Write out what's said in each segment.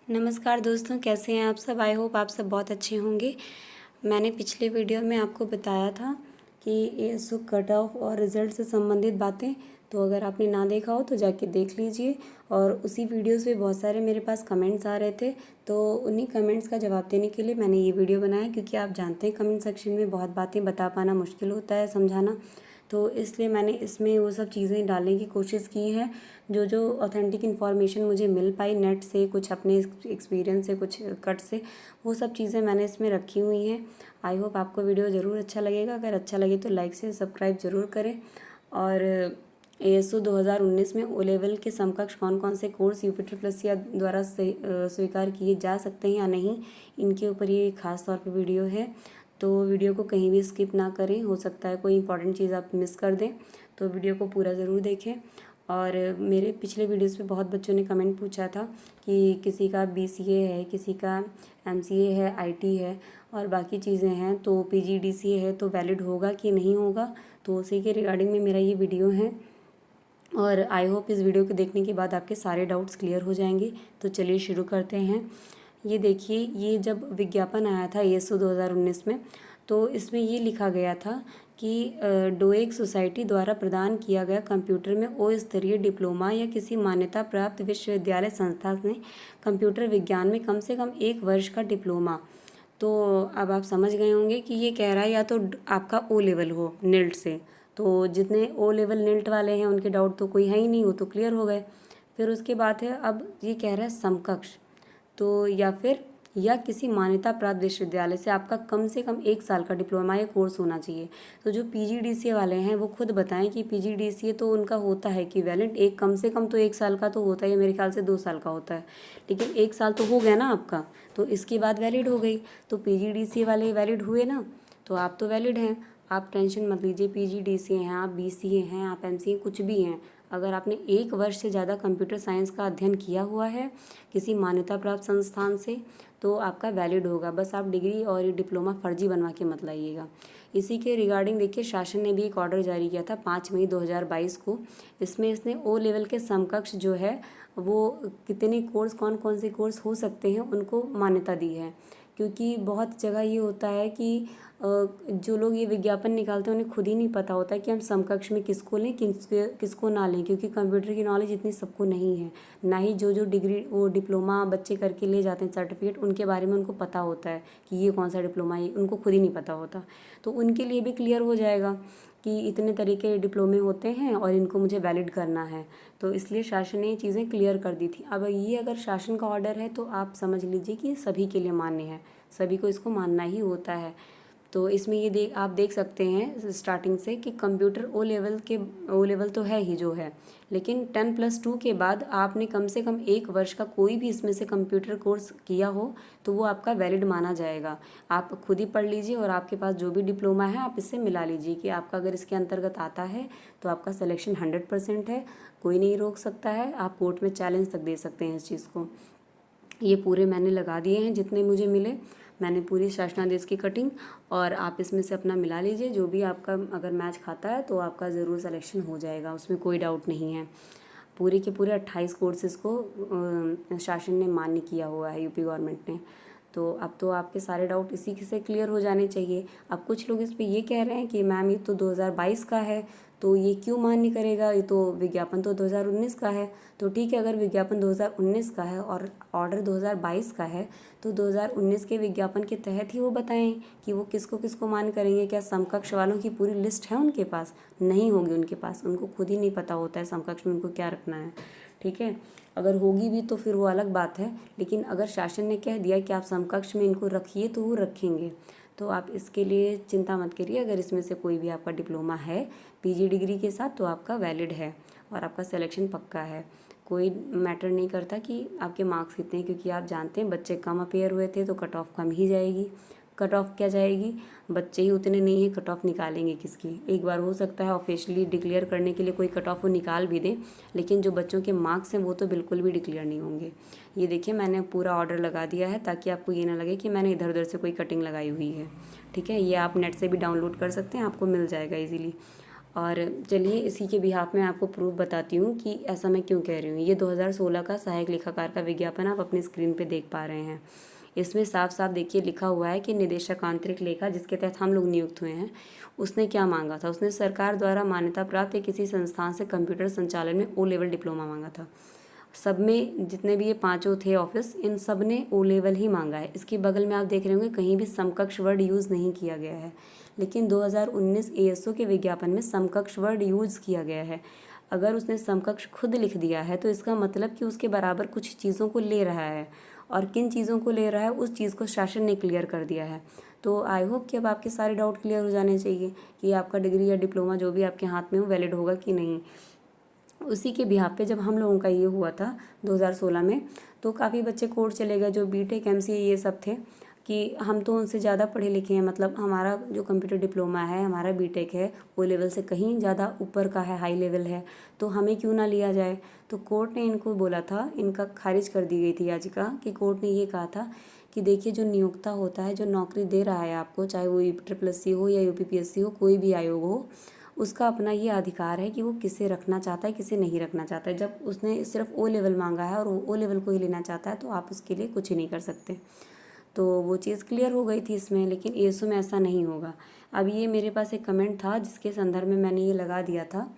नमस्कार दोस्तों, कैसे हैं आप सब। आई होप आप सब बहुत अच्छे होंगे। मैंने पिछले वीडियो में आपको बताया था कि एएसओ कट ऑफ और रिज़ल्ट से संबंधित बातें, तो अगर आपने ना देखा हो तो जाके देख लीजिए। और उसी वीडियोस पे बहुत सारे मेरे पास कमेंट्स आ रहे थे, तो उन्हीं कमेंट्स का जवाब देने के लिए मैंने ये वीडियो बनाया, क्योंकि आप जानते हैं कमेंट सेक्शन में बहुत बातें बता पाना मुश्किल होता है, समझाना। तो इसलिए मैंने इसमें वो सब चीज़ें डालने की कोशिश की है जो जो ऑथेंटिक इन्फॉर्मेशन मुझे मिल पाई नेट से, कुछ अपने एक्सपीरियंस से, कुछ कट से, वो सब चीज़ें मैंने इसमें रखी हुई हैं। आई होप आपको वीडियो ज़रूर अच्छा लगेगा। अगर अच्छा लगे तो लाइक से सब्सक्राइब ज़रूर करें। और एएसओ 2019 में ओ लेवल के समकक्ष कौन कौन से कोर्स यूपी द्वारा स्वीकार किए जा सकते हैं या नहीं, इनके ऊपर ये खास तौर पे वीडियो है। तो वीडियो को कहीं भी स्किप ना करें, हो सकता है कोई इंपॉर्टेंट चीज़ आप मिस कर दें, तो वीडियो को पूरा ज़रूर देखें। और मेरे पिछले वीडियोस पे बहुत बच्चों ने कमेंट पूछा था कि किसी का बीसीए है, किसी का एमसीए है, आईटी है और बाकी चीज़ें हैं, तो पीजीडीसीए है तो वैलिड होगा कि नहीं होगा। तो उसी के रिगार्डिंग में मेरा ये वीडियो है, और आई होप इस वीडियो को देखने के बाद आपके सारे डाउट्स क्लियर हो जाएंगे। तो चलिए शुरू करते हैं। ये देखिए, ये जब विज्ञापन आया था एएसओ 2019 में, तो इसमें ये लिखा गया था कि डोएक सोसाइटी द्वारा प्रदान किया गया कंप्यूटर में ओ स्तरीय डिप्लोमा या किसी मान्यता प्राप्त विश्वविद्यालय संस्था ने कंप्यूटर विज्ञान में कम से कम 1 वर्ष का डिप्लोमा। तो अब आप समझ गए होंगे कि ये कह रहा है या तो आपका ओ लेवल हो निल्ट से, तो जितने ओ लेवल निल्ट वाले हैं उनके डाउट तो कोई है ही नहीं, वो तो क्लियर हो गए। फिर उसके बाद है, अब ये कह रहा है समकक्ष, तो या किसी मान्यता प्राप्त विश्वविद्यालय से आपका कम से कम 1 साल का डिप्लोमा या कोर्स होना चाहिए। तो जो पीजीडीसीए वाले हैं वो खुद बताएं कि पीजीडीसीए तो उनका होता है कि वैलिड, एक कम से कम तो 1 साल का तो होता है, मेरे ख्याल से 2 साल का होता है, लेकिन 1 साल तो हो गया ना आपका, तो इसके बाद वैलिड हो गई। तो पीजीडीसीए वाले वैलिड हुए ना, तो आप तो वैलिड हैं। आप टेंशन मत लीजिए, पीजीडीसीए हैं, आप बीसीए हैं, आप एमसीए कुछ भी हैं, अगर आपने 1 वर्ष से ज़्यादा कंप्यूटर साइंस का अध्ययन किया हुआ है किसी मान्यता प्राप्त संस्थान से, तो आपका वैलिड होगा। बस आप डिग्री और ये डिप्लोमा फर्जी बनवा के मत लाइएगा। इसी के रिगार्डिंग देखिए, शासन ने भी एक ऑर्डर जारी किया था 5 मई 2022 को। इसमें इसने ओ लेवल के समकक्ष जो है वो कितने कोर्स, कौन कौन से कोर्स हो सकते हैं, उनको मान्यता दी है। क्योंकि बहुत जगह ये होता है कि जो लोग ये विज्ञापन निकालते हैं उन्हें खुद ही नहीं पता होता कि हम समकक्ष में किसको लें, किसको ना लें, क्योंकि कंप्यूटर की नॉलेज इतनी सबको नहीं है। ना ही जो जो डिग्री वो डिप्लोमा बच्चे करके ले जाते हैं सर्टिफिकेट, उनके बारे में उनको पता होता है कि ये कौन सा डिप्लोमा है, उनको खुद ही नहीं पता होता। तो उनके लिए भी क्लियर हो जाएगा कि इतने तरीके के डिप्लोमे होते हैं और इनको मुझे वैलिड करना है। तो इसलिए शासन ने ये चीज़ें क्लियर कर दी थी। अब ये अगर शासन का ऑर्डर है तो आप समझ लीजिए कि सभी के लिए मान्य है, सभी को इसको मानना ही होता है। तो इसमें ये आप देख सकते हैं स्टार्टिंग से कि कंप्यूटर ओ लेवल तो है ही जो है, लेकिन 10+2 के बाद आपने कम से कम 1 वर्ष का कोई भी इसमें से कंप्यूटर कोर्स किया हो तो वो आपका वैलिड माना जाएगा। आप खुद ही पढ़ लीजिए और आपके पास जो भी डिप्लोमा है आप इससे मिला लीजिए कि आपका अगर इसके अंतर्गत आता है तो आपका सिलेक्शन 100% है, कोई नहीं रोक सकता है। आप कोर्ट में चैलेंज तक दे सकते हैं इस चीज़ को। ये पूरे मैंने लगा दिए हैं जितने मुझे मिले, मैंने पूरी शासनादेश की कटिंग, और आप इसमें से अपना मिला लीजिए, जो भी आपका अगर मैच खाता है तो आपका ज़रूर सिलेक्शन हो जाएगा, उसमें कोई डाउट नहीं है। पूरे के पूरे 28 कोर्सेज़ को शासन ने मान्य किया हुआ है, यूपी गवर्नमेंट ने। तो अब तो आपके सारे डाउट इसी से क्लियर हो जाने चाहिए। अब कुछ लोग इस पे ये कह रहे हैं कि मैम ये तो 2022 का है, तो ये क्यों मान्य करेगा, ये तो विज्ञापन तो 2019 का है। तो ठीक है, अगर विज्ञापन 2019 का है और ऑर्डर 2022 का है, तो 2019 के विज्ञापन के तहत ही वो बताएं कि वो किसको किसको मान्य करेंगे। क्या समकक्ष वालों की पूरी लिस्ट है उनके पास? नहीं होगी उनके पास, उनको खुद ही नहीं पता होता है समकक्ष में उनको क्या रखना है। ठीक है, अगर होगी भी तो फिर वो अलग बात है, लेकिन अगर शासन ने कह दिया कि आप समकक्ष में इनको रखिए तो वो रखेंगे। तो आप इसके लिए चिंता मत करिए। अगर इसमें से कोई भी आपका डिप्लोमा है पीजी डिग्री के साथ तो आपका वैलिड है और आपका सिलेक्शन पक्का है। कोई मैटर नहीं करता कि आपके मार्क्स कितने हैं, क्योंकि आप जानते हैं बच्चे कम अपेयर हुए थे तो कट ऑफ कम ही जाएगी। कट ऑफ क्या जाएगी, बच्चे ही उतने नहीं हैं, कट ऑफ निकालेंगे किसकी। एक बार हो सकता है ऑफिशियली डिक्लेयर करने के लिए कोई कट ऑफ वो निकाल भी दे, लेकिन जो बच्चों के मार्क्स हैं वो तो बिल्कुल भी डिक्लेयर नहीं होंगे। ये देखिए, मैंने पूरा ऑर्डर लगा दिया है ताकि आपको ये ना लगे कि मैंने इधर उधर से कोई कटिंग लगाई हुई है। ठीक है, ये आप नेट से भी डाउनलोड कर सकते हैं, आपको मिल जाएगा ईजीली। और चलिए इसी के बिहाफ में आपको प्रूफ बताती हूँ कि ऐसा मैं क्यों कह रही हूँ। ये 2016 का सहायक लेखाकार का विज्ञापन आप अपनी स्क्रीन पे देख पा रहे हैं। इसमें साफ साफ देखिए लिखा हुआ है कि निदेशक आंतरिक लेखा, जिसके तहत हम लोग नियुक्त हुए हैं, उसने क्या मांगा था। उसने सरकार द्वारा मान्यता प्राप्त किसी संस्थान से कंप्यूटर संचालन में ओ लेवल डिप्लोमा मांगा था। सब में जितने भी ये पांचों थे ऑफिस, इन सब ने ओ लेवल ही मांगा है। इसके बगल में आप देख रहे होंगे कहीं भी समकक्ष वर्ड यूज़ नहीं किया गया है, लेकिन 2019 एएसओ के विज्ञापन में समकक्ष वर्ड यूज़ किया गया है। अगर उसने समकक्ष खुद लिख दिया है तो इसका मतलब कि उसके बराबर कुछ चीज़ों को ले रहा है, और किन चीज़ों को ले रहा है उस चीज़ को शासन ने क्लियर कर दिया है। तो आई होप कि अब आपके सारे डाउट क्लियर हो जाने चाहिए कि आपका डिग्री या डिप्लोमा जो भी आपके हाथ में हो वैलिड होगा कि नहीं। उसी के बिहाफ पे जब हम लोगों का ये हुआ था 2016 में, तो काफ़ी बच्चे कोर्ट चले गए जो बीटेक एमसीए ये सब थे, कि हम तो उनसे ज़्यादा पढ़े लिखे हैं, मतलब हमारा जो कंप्यूटर डिप्लोमा है, हमारा बीटेक है, वो लेवल से कहीं ज़्यादा ऊपर का है, हाई लेवल है, तो हमें क्यों ना लिया जाए। तो कोर्ट ने इनको बोला था, इनका खारिज कर दी गई थी याचिका, कि कोर्ट ने ये कहा था कि देखिए जो नियोक्ता होता है, जो नौकरी दे रहा है आपको, चाहे वो UPSSC हो या UPPSC हो, कोई भी आयोग हो, उसका अपना ये अधिकार है कि वो किसे रखना चाहता है, किसे नहीं रखना चाहता है। जब उसने सिर्फ ओ लेवल मांगा है और ओ लेवल को ही लेना चाहता है तो आप उसके लिए कुछ ही नहीं कर सकते। तो वो चीज़ क्लियर हो गई थी इसमें, लेकिन एएसओ में ऐसा नहीं होगा। अब ये मेरे पास एक कमेंट था जिसके संदर्भ में मैंने ये लगा दिया था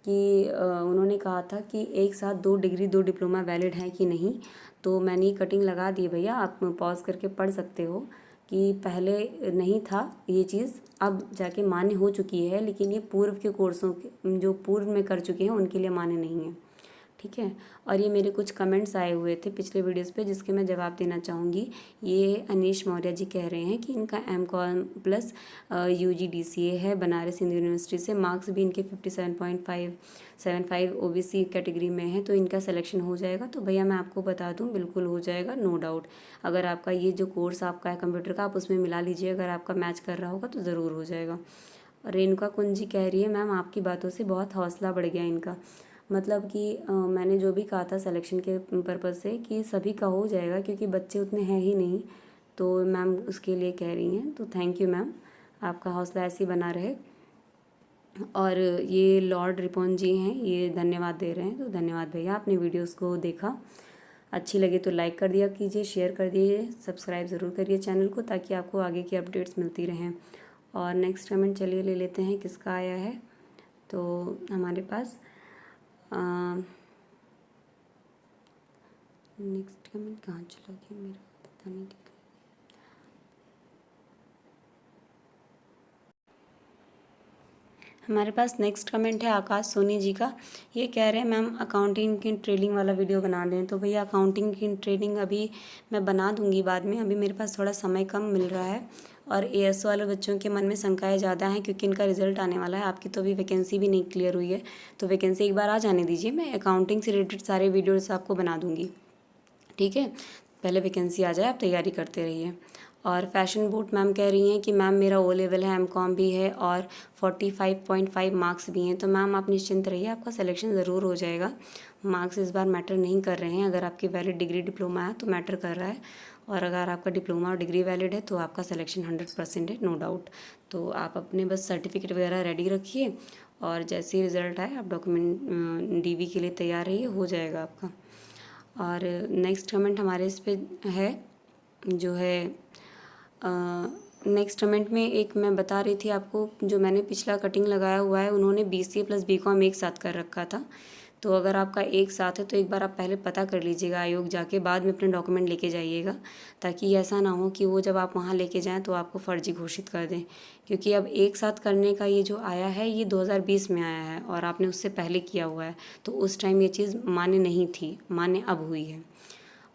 कि उन्होंने कहा था कि एक साथ 2 डिग्री 2 डिप्लोमा वैलिड है कि नहीं। तो मैंने ये कटिंग लगा दी भैया, आप पॉज करके पढ़ सकते हो कि पहले नहीं था ये चीज़, अब जाके मान्य हो चुकी है, लेकिन ये पूर्व के कोर्सों के जो पूर्व में कर चुके हैं उनके लिए मान्य नहीं है। ठीक है। और ये मेरे कुछ कमेंट्स आए हुए थे पिछले वीडियोस पे जिसके मैं जवाब देना चाहूँगी। ये अनीश मौर्य जी कह रहे हैं कि इनका MCOM प्लस UGDCA है बनारस हिंदू यूनिवर्सिटी से, मार्क्स भी इनके 57.575 OBC कैटेगरी में है, तो इनका सिलेक्शन हो जाएगा। तो भैया मैं आपको बता दूँ, बिल्कुल हो जाएगा, नो डाउट। अगर आपका ये जो कोर्स आपका है कंप्यूटर का, आप उसमें मिला लीजिए, अगर आपका मैच कर रहा होगा तो ज़रूर हो जाएगा। रेणुका कुंज जी कह रही है मैम आपकी बातों से बहुत हौसला बढ़ गया इनका, मतलब कि मैंने जो भी कहा था सिलेक्शन के पर्पज़ से कि सभी का हो जाएगा, क्योंकि बच्चे उतने हैं ही नहीं, तो मैम उसके लिए कह रही हैं। तो थैंक यू मैम, आपका हौसला ऐसे ही बना रहे। और ये लॉर्ड रिपोन जी हैं, ये धन्यवाद दे रहे हैं, तो धन्यवाद भैया, आपने वीडियोस को देखा। अच्छी लगे तो लाइक कर दिया कीजिए, शेयर कर दीजिए, सब्सक्राइब ज़रूर करिए चैनल को ताकि आपको आगे की अपडेट्स मिलती रहें। और नेक्स्ट कमेंट चलिए ले लेते हैं किसका आया है। तो हमारे पास नेक्स्ट कमेंट कहाँ चला गया मेरा, पता नहीं। ठीक है, हमारे पास नेक्स्ट कमेंट है आकाश सोनी जी का। ये कह रहे हैं मैम अकाउंटिंग की ट्रेनिंग वाला वीडियो बना दें। तो भैया अकाउंटिंग की ट्रेनिंग अभी मैं बना दूंगी बाद में, अभी मेरे पास थोड़ा समय कम मिल रहा है। और एएसओ वाले बच्चों के मन में शंकाएँ ज़्यादा हैं क्योंकि इनका रिजल्ट आने वाला है। आपकी तो अभी वैकेंसी भी नहीं क्लियर हुई है, तो वैकेंसी एक बार आ जाने दीजिए, मैं अकाउंटिंग से रिलेटेड सारे वीडियोज़ आपको बना दूँगी। ठीक है, पहले वैकेंसी आ जाए, आप तैयारी करते रहिए। और फैशन बोट मैम कह रही हैं कि मैम मेरा ओ लेवल है, MCOM भी है और 45.5 मार्क्स भी हैं। तो मैम आप निश्चिंत रहिए, आपका सिलेक्शन ज़रूर हो जाएगा। मार्क्स इस बार मैटर नहीं कर रहे हैं, अगर आपकी वैलिड डिग्री डिप्लोमा है तो मैटर कर रहा है, और अगर आपका डिप्लोमा और डिग्री वैलिड है तो आपका सिलेक्शन 100% है, नो डाउट। तो आप अपने बस सर्टिफिकेट वगैरह रेडी रखिए, और जैसे ही रिज़ल्ट आए आप डॉक्यूमेंट DV के लिए तैयार रहिए, हो जाएगा आपका। और नेक्स्ट कमेंट हमारे इस पे है जो है नेक्स्ट कमेंट में एक मैं बता रही थी आपको, जो मैंने पिछला कटिंग लगाया हुआ है उन्होंने BCA प्लस BCOM एक साथ कर रखा था। तो अगर आपका एक साथ है तो एक बार आप पहले पता कर लीजिएगा आयोग जाके, बाद में अपने डॉक्यूमेंट लेके जाइएगा, ताकि ऐसा ना हो कि वो जब आप वहाँ लेके जाएं तो आपको फर्जी घोषित कर दें। क्योंकि अब एक साथ करने का ये जो आया है ये 2020 में आया है और आपने उससे पहले किया हुआ है, तो उस टाइम ये चीज़ मान्य नहीं थी, मान्य अब हुई है।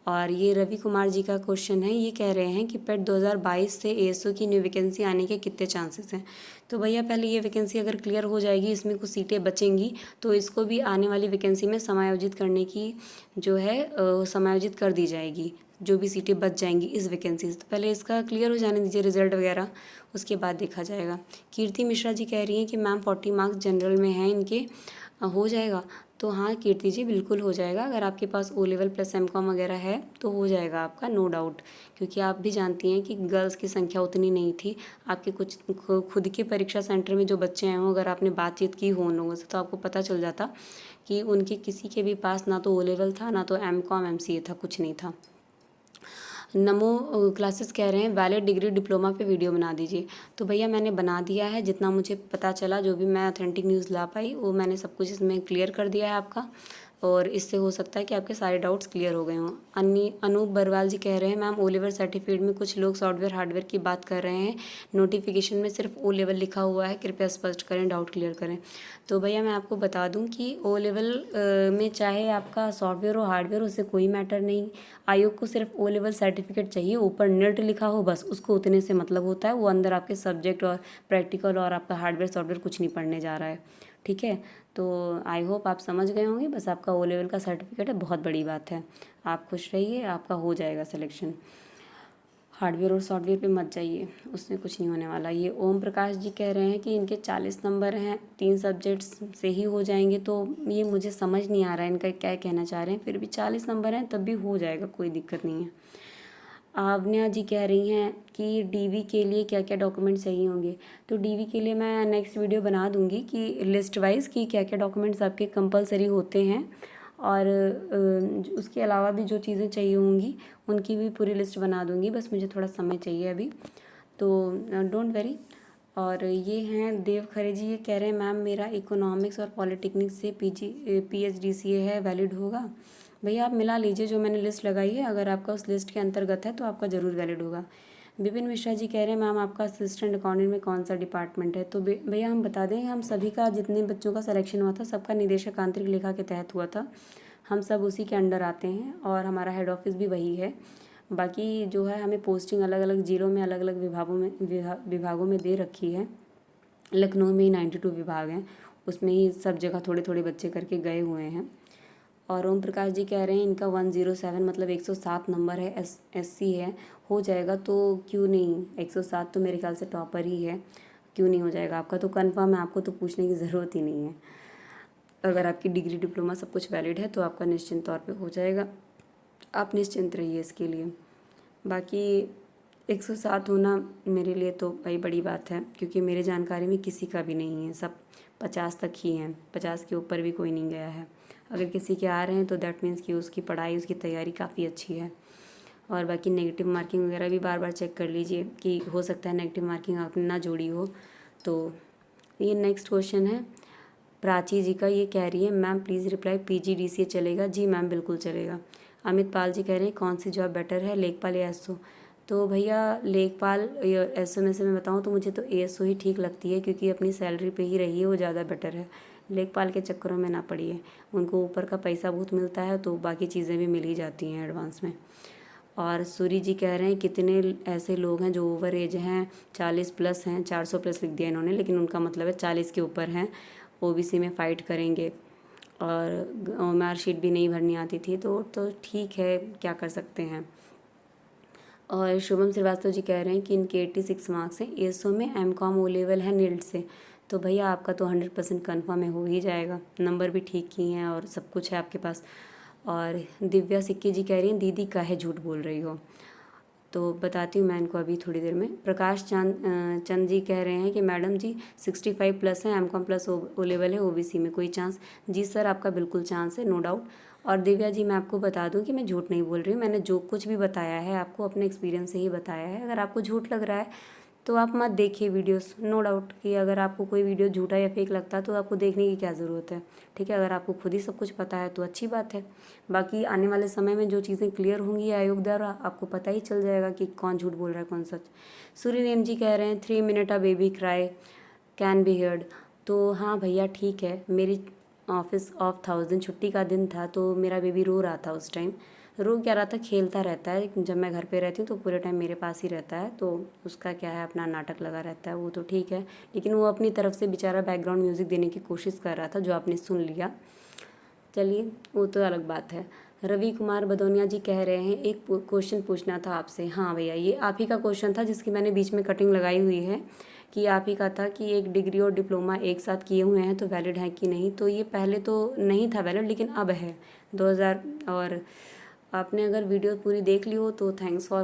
और ये रवि कुमार जी का क्वेश्चन है, ये कह रहे हैं कि पेट 2022 से एएसओ की न्यू वैकेंसी आने के कितने चांसेस हैं। तो भैया पहले ये वैकेंसी अगर क्लियर हो जाएगी, इसमें कुछ सीटें बचेंगी, तो इसको भी आने वाली वैकेंसी में समायोजित करने की जो है समायोजित कर दी जाएगी, जो भी सीटें बच जाएंगी इस वैकेंसी से। तो पहले इसका क्लियर हो जाने दीजिए रिजल्ट वगैरह, उसके बाद देखा जाएगा। कीर्ति मिश्रा जी कह रही हैं कि मैम 40 मार्क्स जनरल में हैं इनके, हो जाएगा। तो हाँ कीर्ति जी, बिल्कुल हो जाएगा। अगर आपके पास ओ लेवल प्लस एमकॉम वगैरह है तो हो जाएगा आपका, नो डाउट। क्योंकि आप भी जानती हैं कि गर्ल्स की संख्या उतनी नहीं थी। आपके कुछ खुद के परीक्षा सेंटर में जो बच्चे आए हों, अगर आपने बातचीत की हो उन लोगों से, तो आपको पता चल जाता कि उनके किसी के भी पास ना तो ओ लेवल था, ना तो एमकॉम एमसीए था, कुछ नहीं था। नमो क्लासेस कह रहे हैं वैलिड डिग्री डिप्लोमा पे वीडियो बना दीजिए। तो भैया मैंने बना दिया है, जितना मुझे पता चला, जो भी मैं ऑथेंटिक न्यूज़ ला पाई वो मैंने सब कुछ इसमें क्लियर कर दिया है आपका। और इससे हो सकता है कि आपके सारे डाउट्स क्लियर हो गए हों। अनूप बरवाल जी कह रहे हैं मैम ओ लेवल सर्टिफिकेट में कुछ लोग सॉफ्टवेयर हार्डवेयर की बात कर रहे हैं, नोटिफिकेशन में सिर्फ ओ लेवल लिखा हुआ है, कृपया स्पष्ट करें, डाउट क्लियर करें। तो भैया मैं आपको बता दूं कि ओ लेवल में चाहे आपका सॉफ्टवेयर हो हार्डवेयर हो, उससे कोई मैटर नहीं। आयोग को सिर्फ ओ लेवल सर्टिफिकेट चाहिए, ऊपर नेट लिखा हो बस, उसको उतने से मतलब होता है। वो अंदर आपके सब्जेक्ट और प्रैक्टिकल और आपका हार्डवेयर सॉफ्टवेयर कुछ नहीं पढ़ने जा रहा है, ठीक है। तो आई होप आप समझ गए होंगे। बस आपका ओ लेवल का सर्टिफिकेट है, बहुत बड़ी बात है। आप खुश रहिए, आपका हो जाएगा सिलेक्शन। हार्डवेयर और सॉफ्टवेयर पे मत जाइए, उसमें कुछ नहीं होने वाला। ये ओम प्रकाश जी कह रहे हैं कि इनके 40 नंबर हैं, 3 सब्जेक्ट्स से ही हो जाएंगे। तो ये मुझे समझ नहीं आ रहा है इनका क्या कहना चाह रहे हैं। फिर भी 40 नंबर हैं तब भी हो जाएगा, कोई दिक्कत नहीं है। आवन्या जी कह रही हैं कि डीवी के लिए क्या क्या डॉक्यूमेंट चाहिए होंगे। तो डीवी के लिए मैं नेक्स्ट वीडियो बना दूंगी कि लिस्ट वाइज कि क्या क्या डॉक्यूमेंट्स आपके कंपलसरी होते हैं, और उसके अलावा भी जो चीज़ें चाहिए होंगी उनकी भी पूरी लिस्ट बना दूंगी। बस मुझे थोड़ा समय चाहिए अभी, तो डोंट वरी। और ये हैं देव खरे जी, ये कह रहे हैं मैम मेरा इकोनॉमिक्स और पॉलिटेक्निक से PhD है, वैलिड होगा। भैया आप मिला लीजिए जो मैंने लिस्ट लगाई है, अगर आपका उस लिस्ट के अंतर्गत है तो आपका ज़रूर वैलिड होगा। विपिन मिश्रा जी कह रहे हैं मैम आपका असिस्टेंट अकाउंटेंट में कौन सा डिपार्टमेंट है। तो भैया हम बता दें, हम सभी का जितने बच्चों का सिलेक्शन हुआ था सबका निदेशक आंतरिक लेखा के तहत हुआ था। हम सब उसी के अंडर आते हैं और हमारा हेड ऑफिस भी वही है। बाकी जो है हमें पोस्टिंग अलग अलग जिलों में अलग अलग विभागों में दे रखी है। लखनऊ में ही 92 विभाग हैं, उसमें ही सब जगह थोड़े थोड़े बच्चे करके गए हुए हैं। और ओम प्रकाश जी कह रहे हैं इनका 107 मतलब 107 नंबर है, SC है, हो जाएगा। तो क्यों नहीं, 107 तो मेरे ख्याल से टॉपर ही है, क्यों नहीं हो जाएगा आपका। तो कन्फर्म है, आपको तो पूछने की ज़रूरत ही नहीं है। अगर आपकी डिग्री डिप्लोमा सब कुछ वैलिड है तो आपका निश्चित तौर पे हो जाएगा, आप निश्चिंत रहिए इसके लिए। बाकी 107 होना मेरे लिए तो भाई बड़ी बात है, क्योंकि मेरे जानकारी में किसी का भी नहीं है, सब 50 तक ही हैं, 50 के ऊपर भी कोई नहीं गया है। अगर किसी के आ रहे हैं तो दैट मीन्स कि उसकी पढ़ाई उसकी तैयारी काफ़ी अच्छी है। और बाकी नेगेटिव मार्किंग वगैरह भी बार बार चेक कर लीजिए कि हो सकता है नेगेटिव मार्किंग आपने ना जोड़ी हो। तो ये नेक्स्ट क्वेश्चन है प्राची जी का, ये कह रही है मैम प्लीज़ रिप्लाई PGDCA चलेगा। जी मैम बिल्कुल चलेगा। अमित पाल जी कह रहे हैं कौन सी जॉब बेटर है, लेखपाल या एसओ। तो भैया लेखपाल या एसओ में से मैं बताऊँ तो मुझे तो एसओ ही ठीक लगती है, क्योंकि अपनी सैलरी पे ही रही है, वो ज़्यादा बेटर है। लेखपाल के चक्करों में ना पड़िए, उनको ऊपर का पैसा बहुत मिलता है तो बाकी चीज़ें भी मिल ही जाती हैं एडवांस में। और सूरी जी कह रहे हैं कितने ऐसे लोग हैं जो ओवर एज हैं, 40 प्लस हैं, 400 प्लस लिख दिया इन्होंने, लेकिन उनका मतलब है 40 के ऊपर हैं, OBC में फ़ाइट करेंगे। और मार्कशीट भी नहीं भरनी आती थी, तो ठीक है, क्या कर सकते हैं। और शुभम श्रीवास्तव जी कह रहे हैं कि इनके 86 मार्क्स हैं, एसओ में MCOM O लेवल है नील्ड से। तो भैया आपका तो 100% कन्फर्म है, हो ही जाएगा, नंबर भी ठीक ही हैं और सब कुछ है आपके पास। और दिव्या सिक्की जी कह रही हैं दीदी काहे झूठ बोल रही हो। तो बताती हूँ मैं इनको अभी थोड़ी देर में। प्रकाश चंद जी कह रहे हैं कि मैडम जी 65 प्लस है, MCOM प्लस ओ लेवल है, OBC में कोई चांस। जी सर आपका बिल्कुल चांस है, नो डाउट। और दिव्या जी मैं आपको बता दूं कि मैं झूठ नहीं बोल रही हूँ, मैंने जो कुछ भी बताया है आपको अपने एक्सपीरियंस से ही बताया है। अगर आपको झूठ लग रहा है तो आप मत देखिए वीडियोस, नो डाउट कि अगर आपको कोई वीडियो झूठा या फेक लगता है तो आपको देखने की क्या ज़रूरत है, ठीक है। अगर आपको खुद ही सब कुछ पता है तो अच्छी बात है। बाकी आने वाले समय में जो चीज़ें क्लियर होंगी आयोग द्वारा आपको पता ही चल जाएगा कि कौन झूठ बोल रहा है कौन सच। सूर्यनेम जी कह रहे हैं 3 minute a baby cry can be heard. तो हाँ भैया ठीक है, मेरी ऑफिस ऑफ था उस दिन, छुट्टी का दिन था, तो मेरा बेबी रो रहा था उस टाइम। रो क्या रहा था, खेलता रहता है, जब मैं घर पे रहती हूँ तो पूरे टाइम मेरे पास ही रहता है, तो उसका क्या है अपना नाटक लगा रहता है, वो तो ठीक है। लेकिन वो अपनी तरफ से बेचारा बैकग्राउंड म्यूज़िक देने की कोशिश कर रहा था, जो आपने सुन लिया, चलिए वो तो अलग बात है। रवि कुमार बदौनिया जी कह रहे हैं एक क्वेश्चन पूछना था आपसे। हाँ भैया, ये आप ही का क्वेश्चन था जिसकी मैंने बीच में कटिंग लगाई हुई है कि आप ही का था कि एक डिग्री और डिप्लोमा एक साथ किए हुए हैं तो वैलिड है कि नहीं। तो ये पहले तो नहीं था वैलिड, लेकिन अब है 2000। और आपने अगर वीडियो पूरी देख ली हो तो थैंक्स फॉर